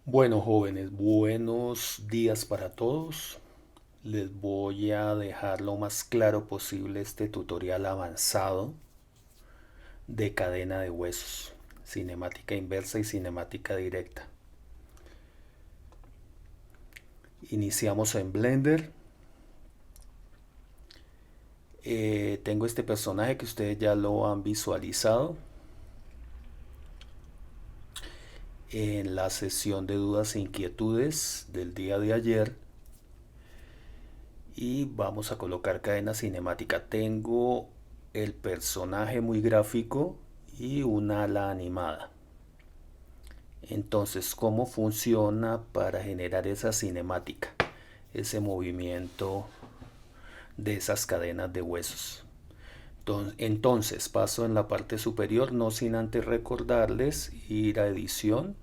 Bueno, jóvenes, buenos días para todos. Les voy a dejar lo más claro posible este tutorial avanzado de cadena de huesos, cinemática inversa y cinemática directa. Iniciamos en Blender. Tengo este personaje que ustedes ya lo han visualizado en la sesión de dudas e inquietudes del día de ayer. Y vamos a colocar cadena cinemática. Tengo el personaje muy gráfico y un ala animada. Entonces, ¿cómo funciona para generar esa cinemática? Ese movimiento de esas cadenas de huesos. Entonces, paso en la parte superior, no sin antes recordarles ir a edición,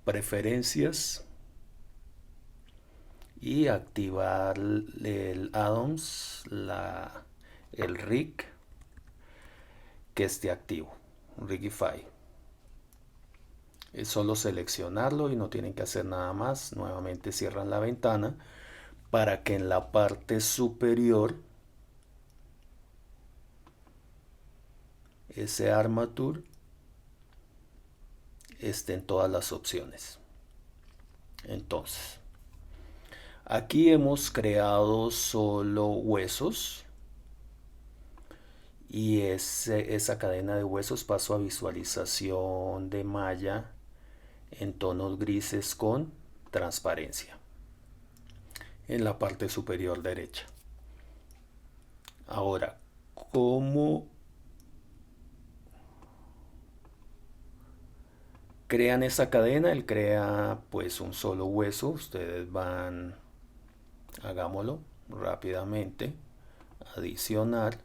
preferencias y activar el add-ons, el rig que esté activo, Rigify. Es solo seleccionarlo y no tienen que hacer nada más. Nuevamente cierran la ventana para que en la parte superior ese armature esté en todas las opciones. Entonces, aquí hemos creado solo huesos y esa cadena de huesos pasó a visualización de malla en tonos grises con transparencia en la parte superior derecha. Ahora, ¿cómo crean esa cadena? Él crea pues un solo hueso. Ustedes van, hagámoslo rápidamente, adicionar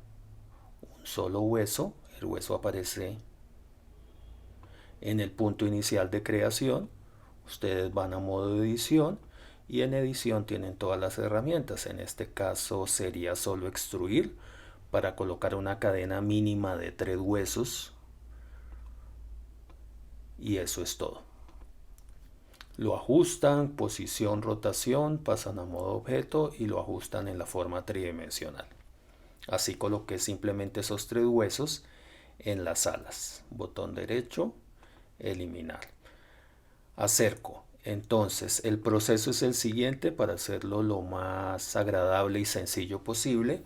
un solo hueso. El hueso aparece en el punto inicial de creación. Ustedes van a modo de edición y en edición tienen todas las herramientas. En este caso sería solo extruir para colocar una cadena mínima de 3 huesos y eso es todo. Lo ajustan, posición, rotación, pasan a modo objeto y lo ajustan en la forma tridimensional. Así coloqué simplemente esos 3 huesos en las alas. Botón derecho, eliminar. Acerco. Entonces, el proceso es el siguiente para hacerlo lo más agradable y sencillo posible.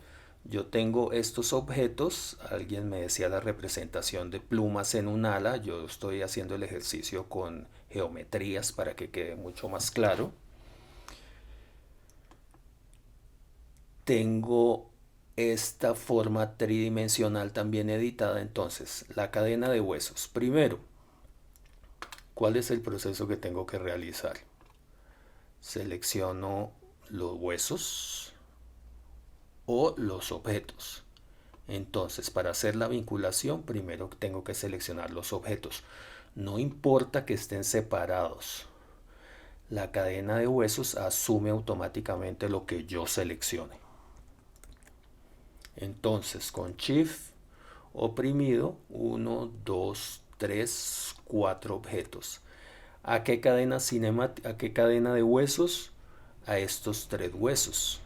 Yo tengo estos objetos, alguien me decía la representación de plumas en un ala, yo estoy haciendo el ejercicio con geometrías para que quede mucho más claro. Tengo esta forma tridimensional también editada, entonces la cadena de huesos. Primero, ¿cuál es el proceso que tengo que realizar? Selecciono los huesos o los objetos. Entonces, para hacer la vinculación, primero tengo que seleccionar los objetos. No importa que estén separados. La cadena de huesos asume automáticamente lo que yo seleccione. Entonces, con Shift oprimido, 1, 2, 3, 4 objetos. ¿A qué cadena cinemática, a qué cadena de huesos? A estos 3 huesos.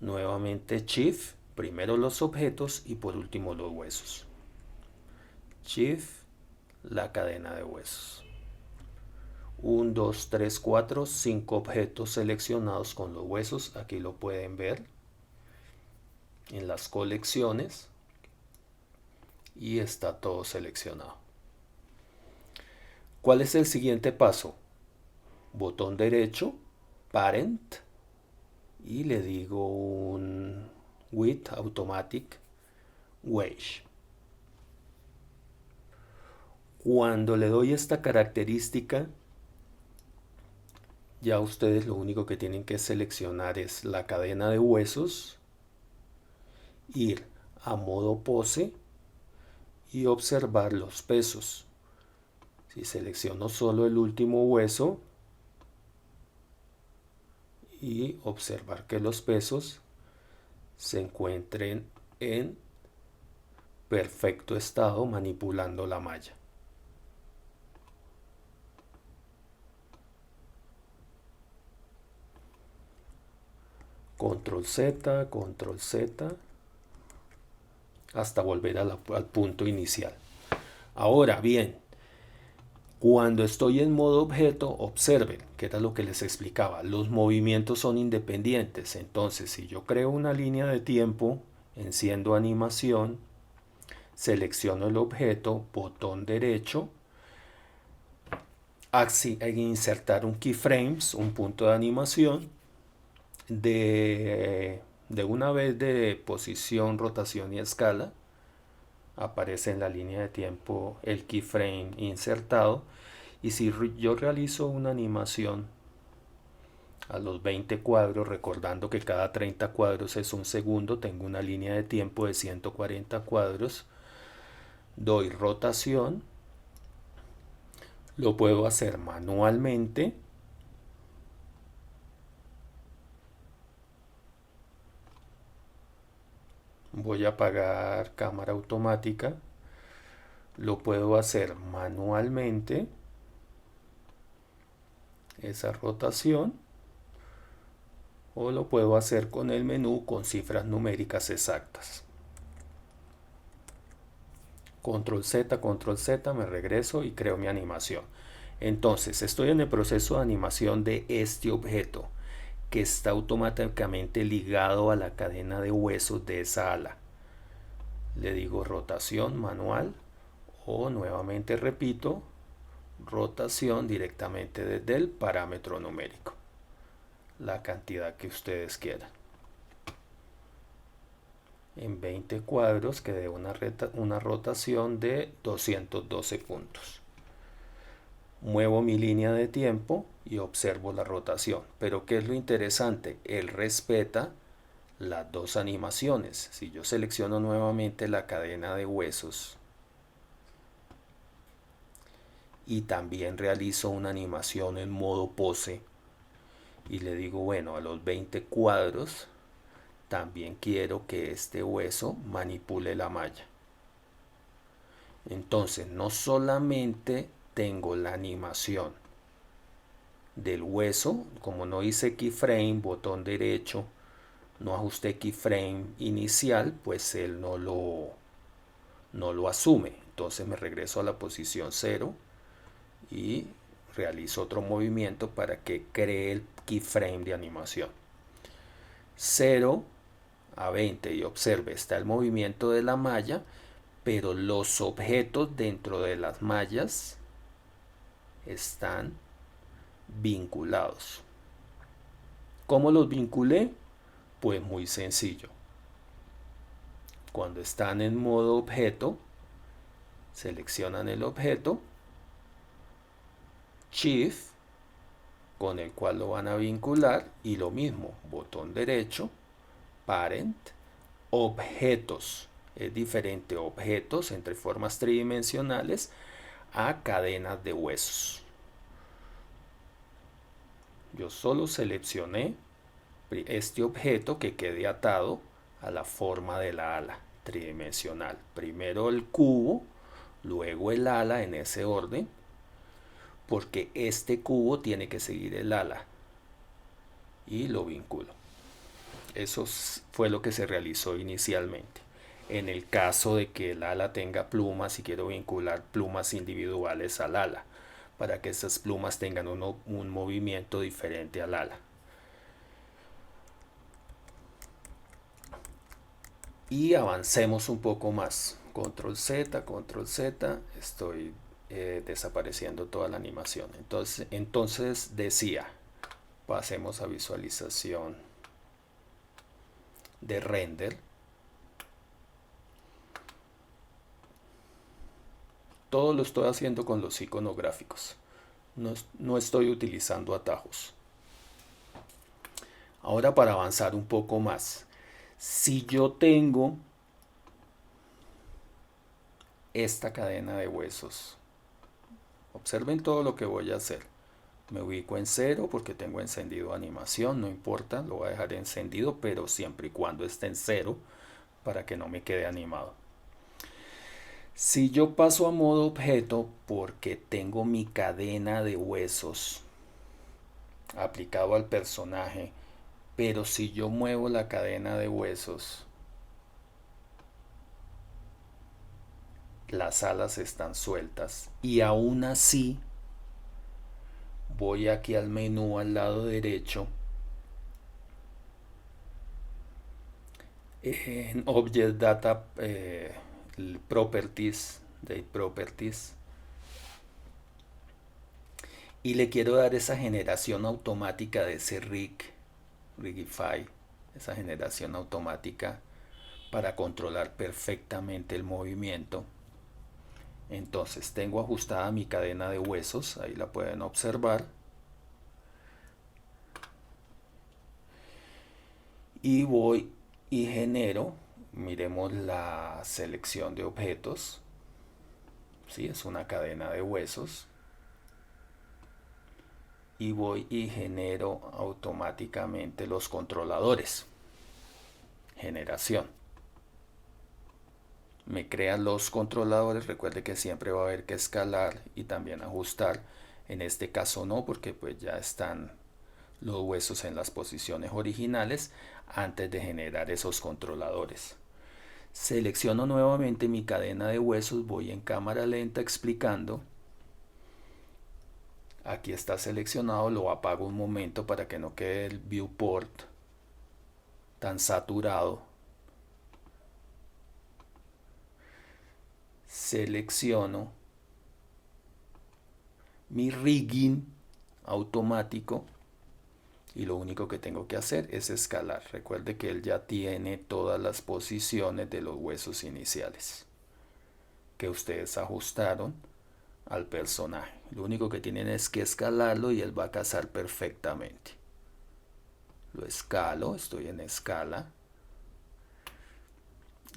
Nuevamente Shift, primero los objetos y por último los huesos. Shift, la cadena de huesos. 1, 2, 3, 4, 5 objetos seleccionados con los huesos. Aquí lo pueden ver en las colecciones y está todo seleccionado. ¿Cuál es el siguiente paso? Botón derecho, Parent, y le digo un With Automatic Wedge. Cuando le doy esta característica, ya ustedes lo único que tienen que seleccionar es la cadena de huesos, ir a modo pose y observar los pesos. Si selecciono solo el último hueso y observar que los pesos se encuentren en perfecto estado manipulando la malla. Control Z, hasta volver al punto inicial. Ahora bien, cuando estoy en modo objeto, observen, que era lo que les explicaba, los movimientos son independientes. Entonces, si yo creo una línea de tiempo, enciendo animación, selecciono el objeto, botón derecho, insertar un keyframes, un punto de animación, de una vez de posición, rotación y escala, aparece en la línea de tiempo el keyframe insertado. Y si yo realizo una animación a los 20 cuadros, recordando que cada 30 cuadros es un segundo, tengo una línea de tiempo de 140 cuadros, doy rotación, lo puedo hacer manualmente, voy a apagar cámara automática, lo puedo hacer manualmente, esa rotación, o lo puedo hacer con el menú con cifras numéricas exactas. Control Z, me regreso y creo mi animación. Entonces estoy en el proceso de animación de este objeto, que está automáticamente ligado a la cadena de huesos de esa ala. Le digo rotación manual, o nuevamente repito, rotación directamente desde el parámetro numérico, la cantidad que ustedes quieran. En 20 cuadros que dé una rotación de 212 puntos. Muevo mi línea de tiempo y observo la rotación. Pero ¿qué es lo interesante? Él respeta las dos animaciones. Si yo selecciono nuevamente la cadena de huesos y también realizo una animación en modo pose y le digo, bueno, a los 20 cuadros también quiero que este hueso manipule la malla. Entonces no solamente tengo la animación del hueso, como no hice keyframe, botón derecho, no ajusté keyframe inicial, pues él no lo asume. Entonces me regreso a la posición 0 y realizo otro movimiento para que cree el keyframe de animación. 0 a 20 y observe, está el movimiento de la malla, pero los objetos dentro de las mallas están vinculados. ¿Cómo los vinculé? Pues muy sencillo. Cuando están en modo objeto, seleccionan el objeto, Shift, con el cual lo van a vincular, y lo mismo, botón derecho, Parent, objetos. Es diferente objetos entre formas tridimensionales a cadenas de huesos. Yo solo seleccioné este objeto que quede atado a la forma de la ala tridimensional. Primero el cubo, luego el ala, en ese orden, porque este cubo tiene que seguir el ala, y lo vinculo. Eso fue lo que se realizó inicialmente. En el caso de que el ala tenga plumas y quiero vincular plumas individuales al ala, para que esas plumas tengan un movimiento diferente al ala. Y avancemos un poco más. Control Z, estoy desapareciendo toda la animación. Entonces decía, pasemos a visualización de render. Todo lo estoy haciendo con los iconos gráficos. No estoy utilizando atajos. Ahora, para avanzar un poco más, si yo tengo esta cadena de huesos, observen todo lo que voy a hacer. Me ubico en 0 porque tengo encendido animación, no importa, lo voy a dejar encendido, pero siempre y cuando esté en 0 para que no me quede animado. Si yo paso a modo objeto porque tengo mi cadena de huesos aplicado al personaje, Pero si yo muevo la cadena de huesos, las alas están sueltas y aún así voy aquí al menú al lado derecho, en Object Data Properties, Date Properties, y le quiero dar esa generación automática de ese Rigify, esa generación automática para controlar perfectamente el movimiento. Entonces tengo ajustada mi cadena de huesos, ahí la pueden observar, y voy y genero, miremos la selección de objetos, ¿sí? Es una cadena de huesos, y voy y genero automáticamente los controladores. Generación. Me crean los controladores. Recuerde que siempre va a haber que escalar y también ajustar. En este caso no, porque pues ya están los huesos en las posiciones originales antes de generar esos controladores. Selecciono nuevamente mi cadena de huesos, voy en cámara lenta explicando. Aquí está seleccionado, lo apago un momento para que no quede el viewport tan saturado. Selecciono mi rigging automático y lo único que tengo que hacer es escalar. Recuerde que él ya tiene todas las posiciones de los huesos iniciales que ustedes ajustaron al personaje. Lo único que tienen es que escalarlo y él va a cazar perfectamente. Lo escalo, estoy en escala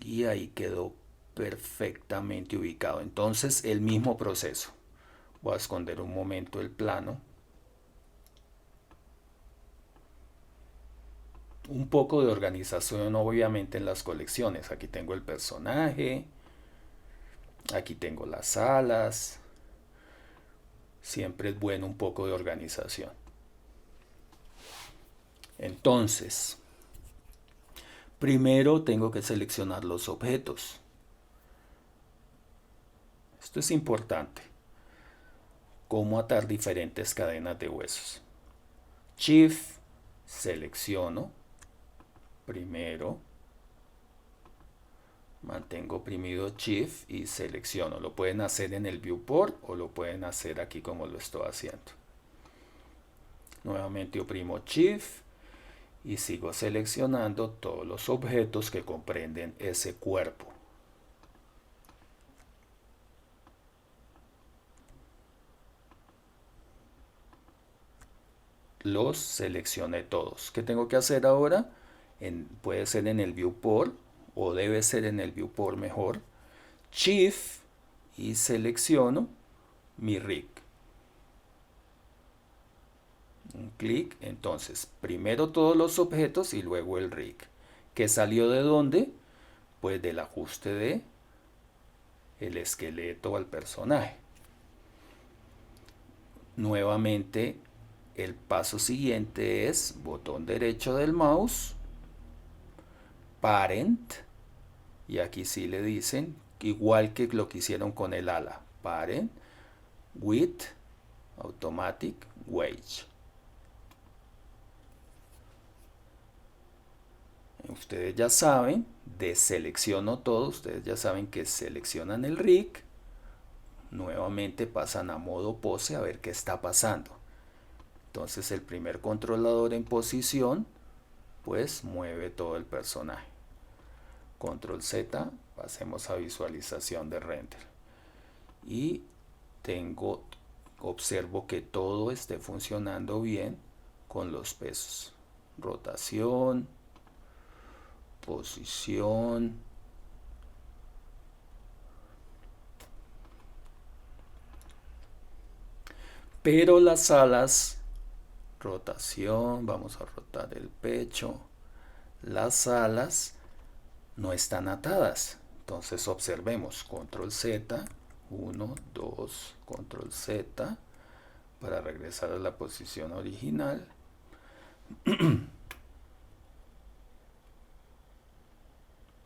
y ahí quedó perfectamente ubicado. Entonces el mismo proceso. Voy a esconder un momento el plano. Un poco de organización obviamente en las colecciones. Aquí tengo el personaje, aquí tengo las alas. Siempre es bueno un poco de organización. Entonces, primero tengo que seleccionar los objetos. Esto es importante. Cómo atar diferentes cadenas de huesos. Shift, selecciono. Primero, mantengo oprimido Shift y selecciono. Lo pueden hacer en el viewport o lo pueden hacer aquí como lo estoy haciendo. Nuevamente oprimo Shift y sigo seleccionando todos los objetos que comprenden ese cuerpo. Los seleccioné todos. ¿Qué tengo que hacer ahora? Puede ser en el viewport o debe ser en el viewport mejor. Shift y selecciono mi rig. Un clic, entonces primero todos los objetos y luego el rig. ¿Que salió de dónde? Pues del ajuste de el esqueleto al personaje. Nuevamente el paso siguiente es botón derecho del mouse, parent, y aquí sí le dicen, igual que lo que hicieron con el ala, parent, with, automatic, wage. Ustedes ya saben, deselecciono todo, ustedes ya saben que seleccionan el rig, nuevamente pasan a modo pose a ver qué está pasando. Entonces el primer controlador en posición, pues mueve todo el personaje. Control Z, pasemos a visualización de render. Y observo que todo esté funcionando bien con los pesos. Rotación, posición, pero las alas, rotación, vamos a rotar el pecho, las alas no están atadas. Entonces observemos, control Z, 1, 2, control Z, para regresar a la posición original.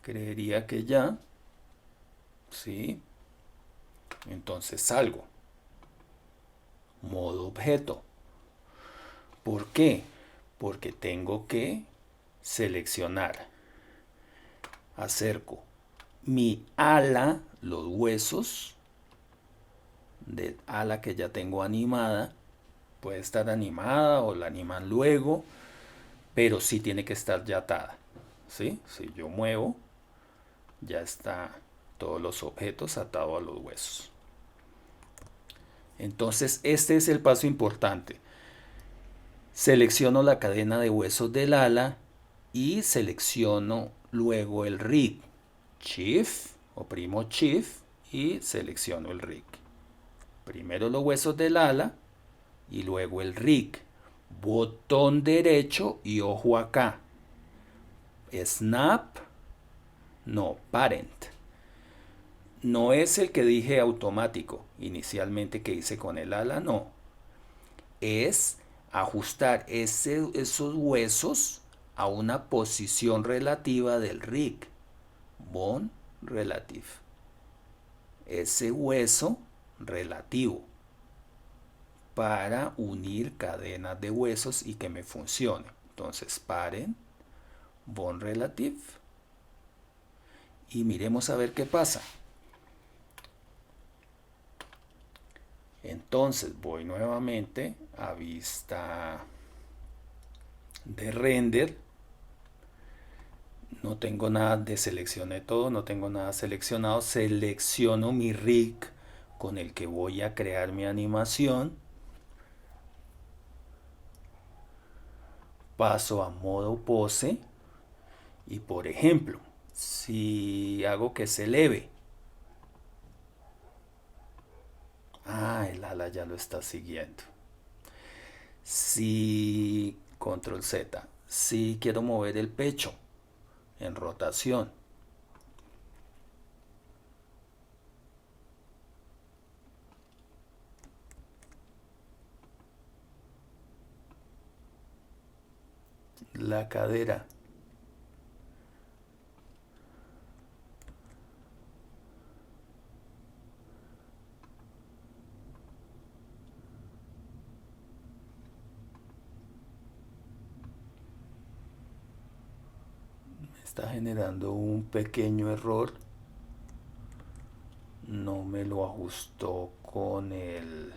Creería que ya, ¿sí? Entonces salgo. Modo objeto. ¿Por qué? Porque tengo que seleccionar. Acerco mi ala, los huesos del ala que ya tengo animada. Puede estar animada o la animan luego, pero sí tiene que estar ya atada. ¿Sí? Si yo muevo, ya está todos los objetos atados a los huesos. Entonces, este es el paso importante. Selecciono la cadena de huesos del ala y selecciono luego el rig. Shift, oprimo Shift y selecciono el rig. Primero los huesos del ala y luego el rig. Botón derecho y ojo acá. Snap, no, parent. No es el que dije automático inicialmente que hice con el ala, no. Es ajustar esos huesos a una posición relativa del rig. Bone relative. Ese hueso relativo para unir cadenas de huesos y que me funcione. Entonces, parent, bone relative. Y miremos a ver qué pasa. Entonces voy nuevamente a vista de render. No tengo nada de seleccioné todo, no tengo nada seleccionado. Selecciono mi rig con el que voy a crear mi animación. Paso a modo pose. Y por ejemplo, si hago que se eleve. El ala ya lo está siguiendo. Si control Z, si quiero mover el pecho en rotación, la cadera, está generando un pequeño error. No me lo ajustó con el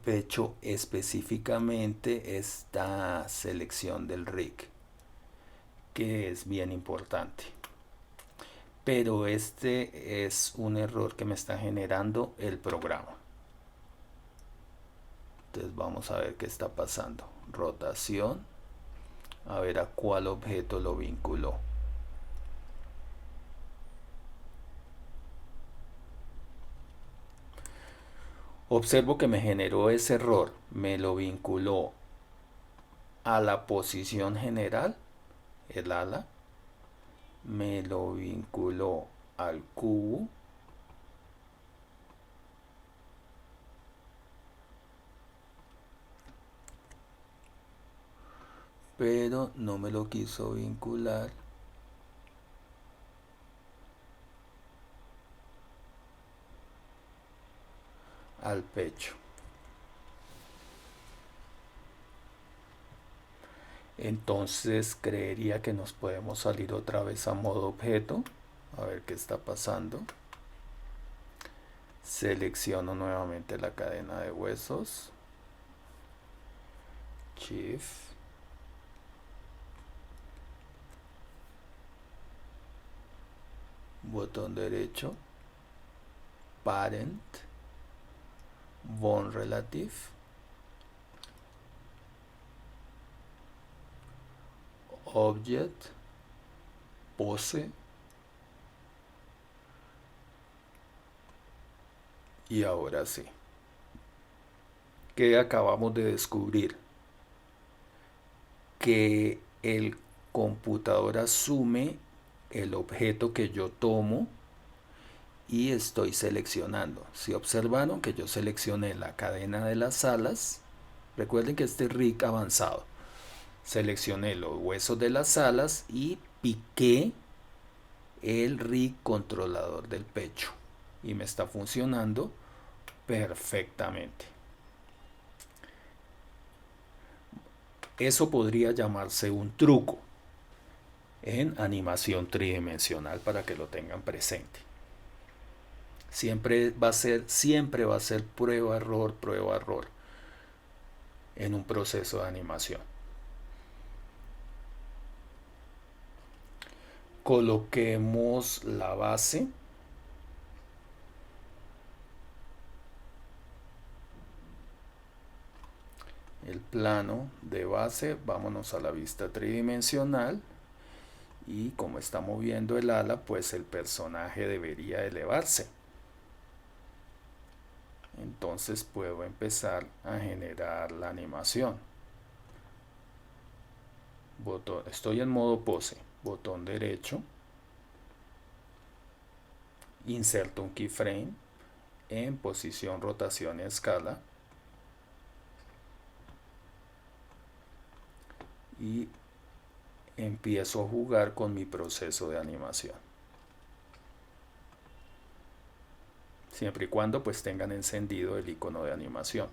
pecho, específicamente esta selección del rig, que es bien importante. Pero este es un error que me está generando el programa. Entonces vamos a ver qué está pasando. Rotación, a ver a cuál objeto lo vinculó. Observo que me generó ese error. Me lo vinculó a la posición general, el ala. Me lo vinculó al cubo. Pero no me lo quiso vincular al pecho. Entonces creería que nos podemos salir otra vez a modo objeto, a ver qué está pasando. Selecciono nuevamente la cadena de huesos, Shift, botón derecho, parent, bone relative, object, pose, y ahora sí. ¿Qué acabamos de descubrir? Que el computador asume el objeto que yo tomo y estoy seleccionando. Si observaron que yo seleccioné la cadena de las alas, recuerden que este rig avanzado, seleccioné los huesos de las alas y piqué el rig controlador del pecho y me está funcionando perfectamente. Eso podría llamarse un truco en animación tridimensional, para que lo tengan presente. Siempre va a ser prueba error en un proceso de animación. Coloquemos la base. El plano de base, vámonos a la vista tridimensional, y como está moviendo el ala, pues el personaje debería elevarse. Entonces puedo empezar a generar la animación. Estoy en modo pose, botón derecho, inserto un keyframe en posición, rotación y escala, y empiezo a jugar con mi proceso de animación, siempre y cuando pues tengan encendido el icono de animación.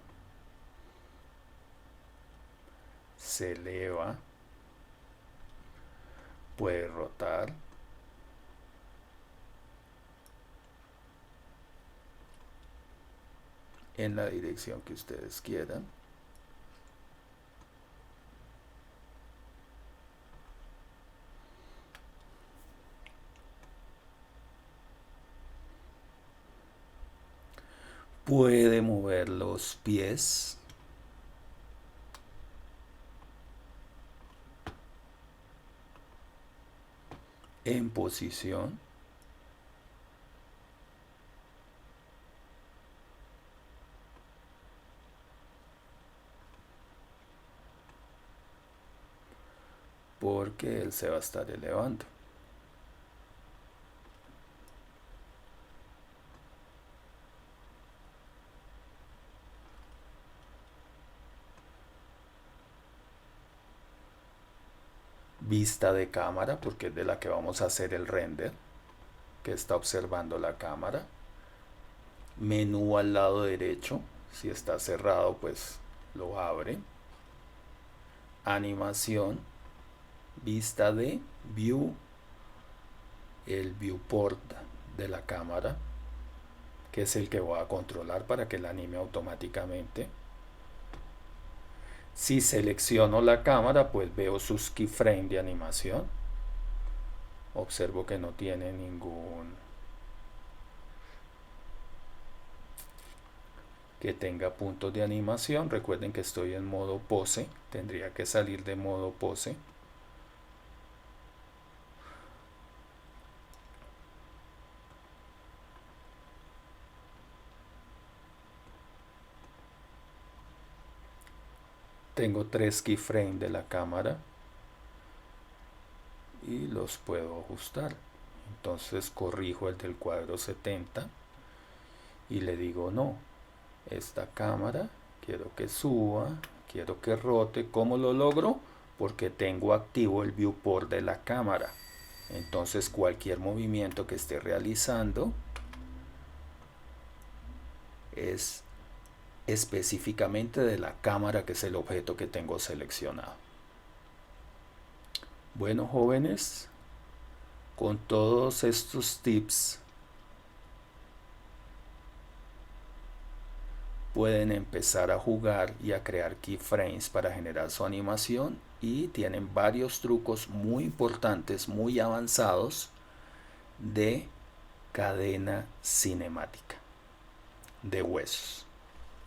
Se eleva, puede rotar, en la dirección que ustedes quieran. Puede mover los pies. En posición. Porque él se va a estar elevando. Vista de cámara, porque es de la que vamos a hacer el render, que está observando la cámara. Menú al lado derecho, si está cerrado pues lo abre. Animación, vista de view, el viewport de la cámara, que es el que voy a controlar para que la anime automáticamente. Si selecciono la cámara, pues veo sus keyframes de animación. Observo que no tiene ningún que tenga puntos de animación. Recuerden que estoy en modo pose, tendría que salir de modo pose. Tengo 3 keyframes de la cámara y los puedo ajustar. Entonces corrijo el del cuadro 70 y le digo no, esta cámara quiero que suba, quiero que rote. ¿Cómo lo logro? Porque tengo activo el viewport de la cámara. Entonces cualquier movimiento que esté realizando es específicamente de la cámara, que es el objeto que tengo seleccionado. Bueno, jóvenes, con todos estos tips pueden empezar a jugar y a crear keyframes para generar su animación, y tienen varios trucos muy importantes, muy avanzados de cadena cinemática de huesos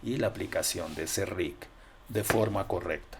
y la aplicación de ese rig de forma correcta.